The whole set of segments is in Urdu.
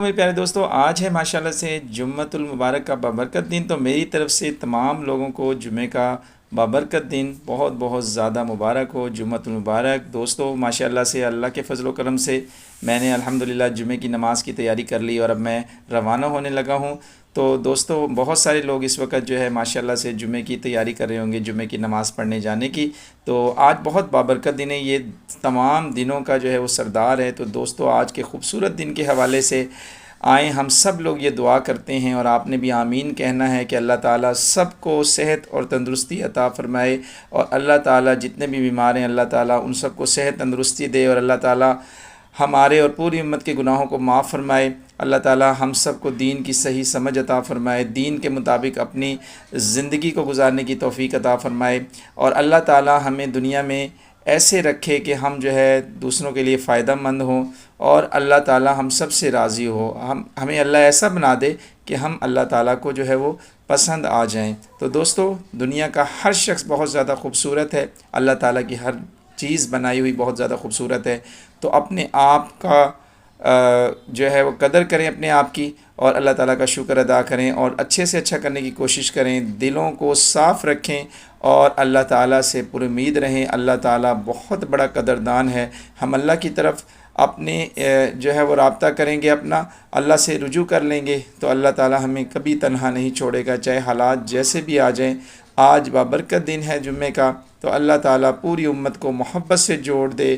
میرے پیارے دوستو، آج ہے ماشاءاللہ سے جمعۃ المبارک کا بابرکت دن۔ تو میری طرف سے تمام لوگوں کو جمعہ کا بابرکت دن بہت بہت زیادہ مبارک ہو، جمعۃ المبارک۔ دوستو ماشاءاللہ سے اللہ کے فضل و کرم سے میں نے الحمدللہ جمعہ کی نماز کی تیاری کر لی اور اب میں روانہ ہونے لگا ہوں۔ تو دوستو بہت سارے لوگ اس وقت جو ہے ماشاءاللہ سے جمعہ کی تیاری کر رہے ہوں گے، جمعہ کی نماز پڑھنے جانے کی۔ تو آج بہت بابرکت دن ہے، یہ تمام دنوں کا جو ہے وہ سردار ہے۔ تو دوستو آج کے خوبصورت دن کے حوالے سے آئیں ہم سب لوگ یہ دعا کرتے ہیں، اور آپ نے بھی آمین کہنا ہے کہ اللہ تعالیٰ سب کو صحت اور تندرستی عطا فرمائے، اور اللہ تعالیٰ جتنے بھی بیمار ہیں اللہ تعالیٰ ان سب کو صحت تندرستی دے، اور اللہ تعالیٰ ہمارے اور پوری امت کے گناہوں کو معاف فرمائے۔ اللہ تعالیٰ ہم سب کو دین کی صحیح سمجھ عطا فرمائے، دین کے مطابق اپنی زندگی کو گزارنے کی توفیق عطا فرمائے، اور اللہ تعالیٰ ہمیں دنیا میں ایسے رکھے کہ ہم جو ہے دوسروں کے لیے فائدہ مند ہوں، اور اللہ تعالیٰ ہم سب سے راضی ہو۔ ہمیں اللہ ایسا بنا دے کہ ہم اللہ تعالیٰ کو جو ہے وہ پسند آ جائیں۔ تو دوستو دنیا کا ہر شخص بہت زیادہ خوبصورت ہے، اللہ تعالیٰ کی ہر چیز بنائی ہوئی بہت زیادہ خوبصورت ہے۔ تو اپنے آپ کا جو ہے وہ قدر کریں اپنے آپ کی، اور اللہ تعالیٰ کا شکر ادا کریں، اور اچھے سے اچھا کرنے کی کوشش کریں، دلوں کو صاف رکھیں، اور اللہ تعالیٰ سے پر امید رہیں۔ اللہ تعالیٰ بہت بڑا قدردان ہے۔ ہم اللہ کی طرف اپنے جو ہے وہ رابطہ کریں گے، اپنا اللہ سے رجوع کر لیں گے، تو اللہ تعالیٰ ہمیں کبھی تنہا نہیں چھوڑے گا، چاہے حالات جیسے بھی آ جائیں۔ آج بابرکت دن ہے جمعے کا، تو اللہ تعالیٰ پوری امت کو محبت سے جوڑ دے،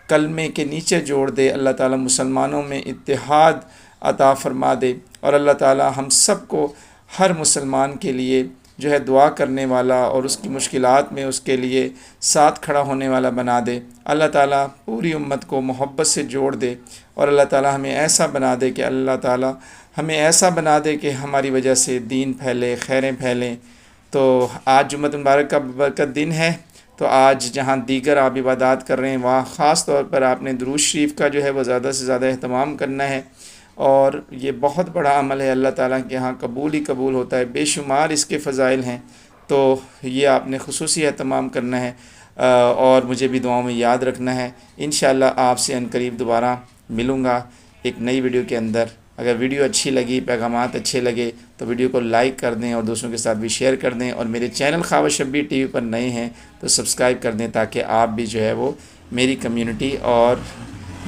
کلمے کے نیچے جوڑ دے، اللہ تعالیٰ مسلمانوں میں اتحاد عطا فرما دے، اور اللہ تعالیٰ ہم سب کو ہر مسلمان کے لیے جو ہے دعا کرنے والا، اور اس کی مشکلات میں اس کے لیے ساتھ کھڑا ہونے والا بنا دے۔ اللہ تعالیٰ پوری امت کو محبت سے جوڑ دے، اور اللہ تعالیٰ ہمیں ایسا بنا دے کہ اللہ تعالیٰ ہمیں ایسا بنا دے کہ ہماری وجہ سے دین پھیلے، خیریں پھیلیں۔ تو آج جمعۃ المبارک کا برکت دن ہے، تو آج جہاں دیگر آپ عبادات کر رہے ہیں وہاں خاص طور پر آپ نے درود شریف کا جو ہے وہ زیادہ سے زیادہ اہتمام کرنا ہے، اور یہ بہت بڑا عمل ہے، اللہ تعالیٰ کے ہاں قبول ہی قبول ہوتا ہے، بے شمار اس کے فضائل ہیں۔ تو یہ آپ نے خصوصی اہتمام کرنا ہے، اور مجھے بھی دعاؤں میں یاد رکھنا ہے۔ انشاءاللہ آپ سے عنقریب دوبارہ ملوں گا ایک نئی ویڈیو کے اندر۔ اگر ویڈیو اچھی لگی، پیغامات اچھے لگے، تو ویڈیو کو لائک کر دیں، اور دوسروں کے ساتھ بھی شیئر کر دیں، اور میرے چینل خواجہ شبیر ٹی وی پر نئے ہیں تو سبسکرائب کر دیں، تاکہ آپ بھی جو ہے وہ میری کمیونٹی اور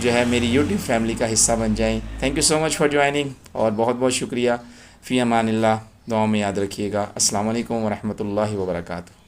جو ہے میری یوٹیوب فیملی کا حصہ بن جائیں۔ Thank you so much for joining, اور بہت بہت شکریہ۔ فی امان اللہ، دعاؤں میں یاد رکھیے گا۔ السلام علیکم ورحمۃ اللہ وبرکاتہ۔